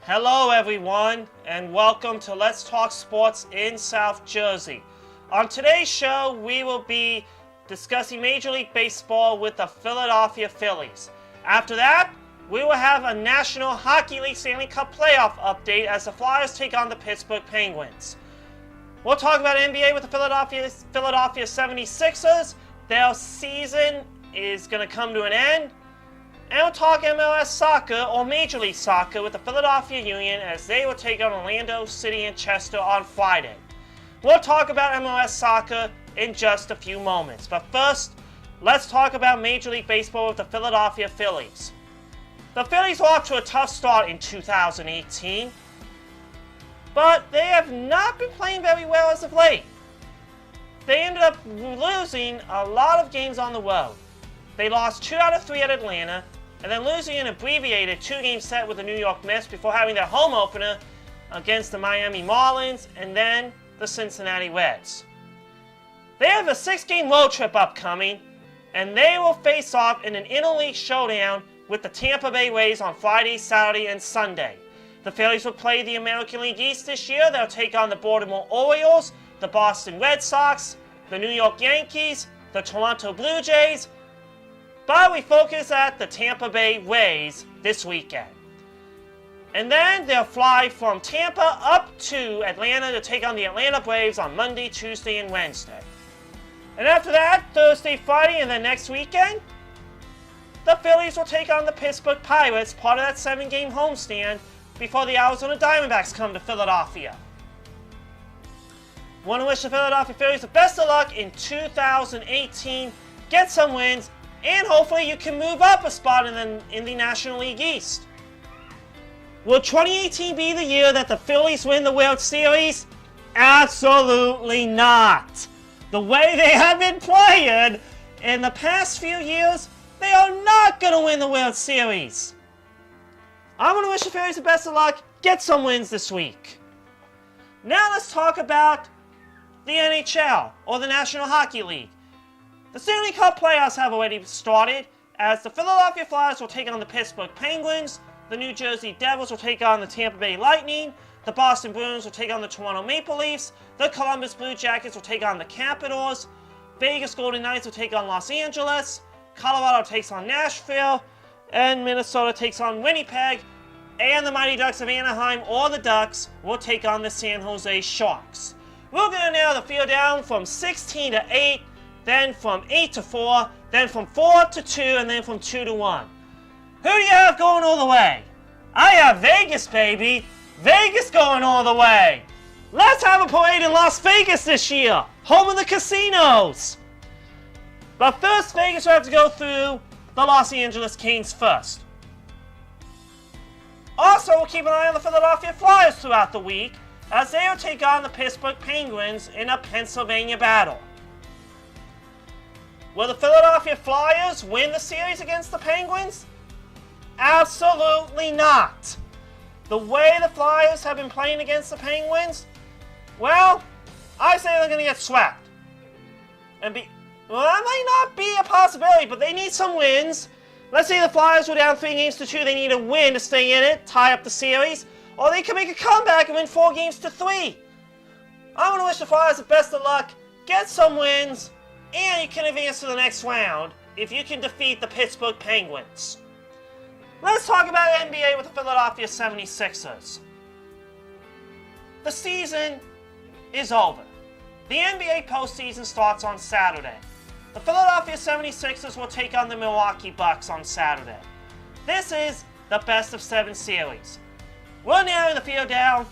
Hello everyone, and welcome to Let's Talk Sports in South Jersey. On today's show, we will be discussing Major League Baseball with the Philadelphia Phillies. After that, we will have a National Hockey League Stanley Cup Playoff update as the Flyers take on the Pittsburgh Penguins. We'll talk about NBA with the Philadelphia 76ers. Their season is going to come to an end. And we'll talk MLS soccer or Major League Soccer with the Philadelphia Union as they will take on Orlando City and Chester on Friday. We'll talk about MLS soccer in just a few moments. But first, let's talk about Major League Baseball with the Philadelphia Phillies. The Phillies were off to a tough start in 2018, but they have not been playing very well as of late. They ended up losing a lot of games on the road. They lost 2 out of 3 at Atlanta, and then losing an abbreviated 2-game set with the New York Mets before having their home opener against the Miami Marlins and then the Cincinnati Reds. They have a 6-game road trip upcoming, and they will face off in an interleague showdown with the Tampa Bay Rays on Friday, Saturday, and Sunday. The Phillies will play the American League East this year. They'll take on the Baltimore Orioles, the Boston Red Sox, the New York Yankees, the Toronto Blue Jays, but we focus at the Tampa Bay Rays this weekend. And then they'll fly from Tampa up to Atlanta to take on the Atlanta Braves on Monday, Tuesday, and Wednesday. And after that, Thursday, Friday, and then next weekend, the Phillies will take on the Pittsburgh Pirates, part of that 7-game homestand, before the Arizona Diamondbacks come to Philadelphia. Want to wish the Philadelphia Phillies the best of luck in 2018. Get some wins, and hopefully you can move up a spot in the National League East. Will 2018 be the year that the Phillies win the World Series? Absolutely not. The way they have been playing in the past few years, they are not going to win the World Series. I'm going to wish the Phillies the best of luck. Get some wins this week. Now let's talk about the NHL, or the National Hockey League. The Stanley Cup Playoffs have already started, as the Philadelphia Flyers will take on the Pittsburgh Penguins, the New Jersey Devils will take on the Tampa Bay Lightning, the Boston Bruins will take on the Toronto Maple Leafs, the Columbus Blue Jackets will take on the Capitals, Vegas Golden Knights will take on Los Angeles, Colorado takes on Nashville, and Minnesota takes on Winnipeg, and the Mighty Ducks of Anaheim, or the Ducks, will take on the San Jose Sharks. We're going to narrow the field down from 16 to 8, then from 8 to 4, then from 4 to 2, and then from 2 to 1. Who do you have going all the way? I have Vegas, baby. Vegas going all the way. Let's have a parade in Las Vegas this year, home of the casinos. But first, Vegas will have to go through the Los Angeles Kings first. Also, we'll keep an eye on the Philadelphia Flyers throughout the week, as they will take on the Pittsburgh Penguins in a Pennsylvania battle. Will the Philadelphia Flyers win the series against the Penguins? Absolutely not. The way the Flyers have been playing against the Penguins, well, I say they're going to get swept. Well, that might not be a possibility, but they need some wins. Let's say the Flyers were down 3-2. They need a win to stay in it, tie up the series, or they can make a comeback and win 4-3. I'm going to wish the Flyers the best of luck, get some wins, and you can advance to the next round if you can defeat the Pittsburgh Penguins. Let's talk about NBA with the Philadelphia 76ers. The season is over. The NBA postseason starts on Saturday. The Philadelphia 76ers will take on the Milwaukee Bucks on Saturday. This is the best of 7 series. We're narrowing the field down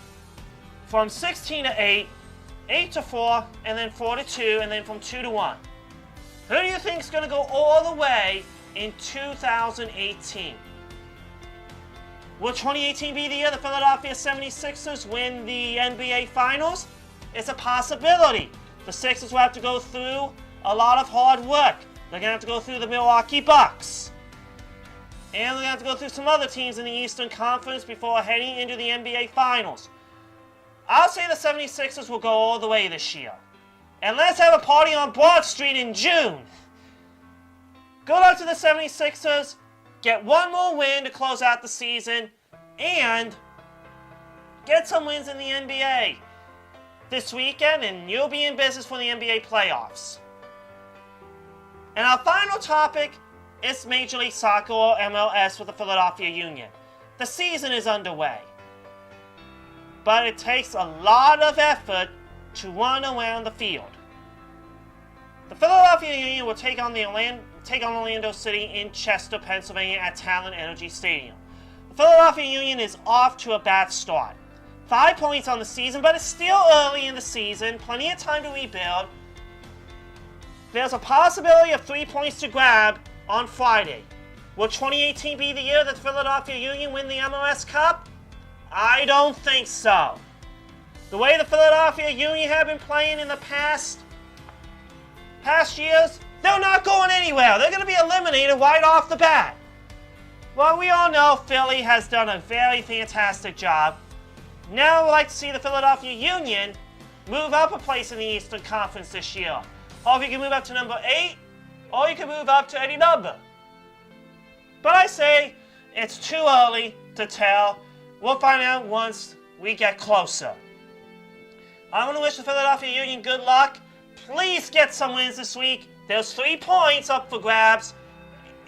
from 16 to 8, 8 to 4, and then 4 to 2, and then from 2 to 1. Who do you think is going to go all the way in 2018? Will 2018 be the year the Philadelphia 76ers win the NBA Finals? It's a possibility. The Sixers will have to go through a lot of hard work. They're going to have to go through the Milwaukee Bucks. And they're going to have to go through some other teams in the Eastern Conference before heading into the NBA Finals. I'll say the 76ers will go all the way this year. And let's have a party on Broad Street in June. Good luck to the 76ers. Get one more win to close out the season. And Get some wins in the NBA this weekend, and you'll be in business for the NBA playoffs. And our final topic is Major League Soccer, or MLS, with the Philadelphia Union. The season is underway, but it takes a lot of effort to run around the field. The Philadelphia Union will take on Orlando City in Chester, Pennsylvania at Talent Energy Stadium. The Philadelphia Union is off to a bad start. 5 points on the season, but it's still early in the season, plenty of time to rebuild. There's a possibility of 3 points to grab on Friday. Will 2018 be the year that the Philadelphia Union win the MLS Cup? I don't think so. The way the Philadelphia Union have been playing in the past years, they're not going anywhere. They're going to be eliminated right off the bat. Well, we all know Philly has done a very fantastic job. Now we'd like to see the Philadelphia Union move up a place in the Eastern Conference this year. Or if you can move up to number 8, or you can move up to any number. But I say it's too early to tell. We'll find out once we get closer. I want to wish the Philadelphia Union good luck. Please get some wins this week. There's 3 points up for grabs,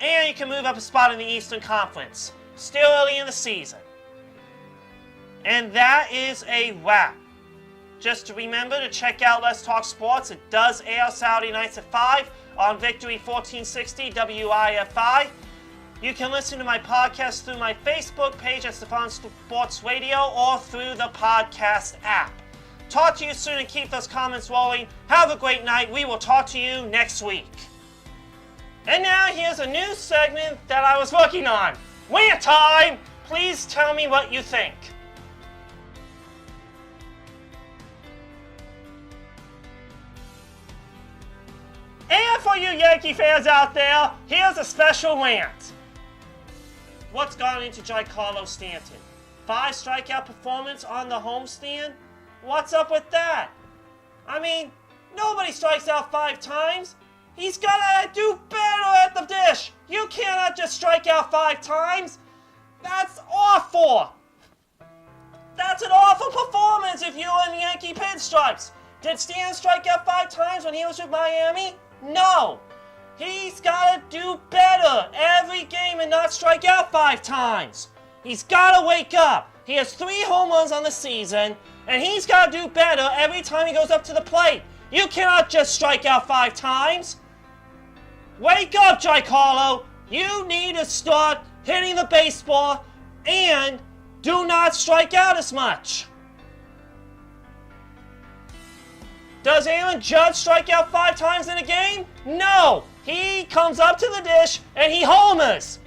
and you can move up a spot in the Eastern Conference. Still early in the season. And that is a wrap. Just to remember to check out Let's Talk Sports. It does air Saturday nights at 5 on Victory 1460 WIFI. You can listen to my podcast through my Facebook page at Stefan Sports Radio or through the podcast app. Talk to you soon and keep those comments rolling. Have a great night. We will talk to you next week. And now here's a new segment that I was working on. Rant time! Please tell me what you think. And for you Yankee fans out there, here's a special rant. What's gone into Giancarlo Stanton? 5 strikeout performance on the homestand? What's up with that? I mean, nobody strikes out 5 times. He's gotta do better at the dish. You cannot just strike out 5 times. That's awful. That's an awful performance if you're in the Yankee pinstripes. Did Stan strike out 5 times when he was with Miami? No. He's gotta do better every game and not strike out 5 times. He's gotta wake up. He has 3 home runs on the season, and he's gotta do better every time he goes up to the plate. You cannot just strike out 5 times. Wake up, Giancarlo. You need to start hitting the baseball and do not strike out as much. Does Aaron Judge strike out 5 times in a game? No. He comes up to the dish and he homers.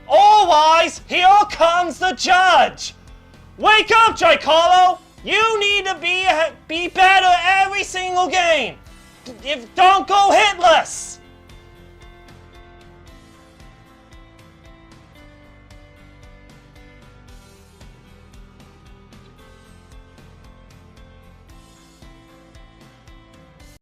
Otherwise, here comes the Judge. Wake up, Giancarlo. You need to be better every single game. Don't go hitless.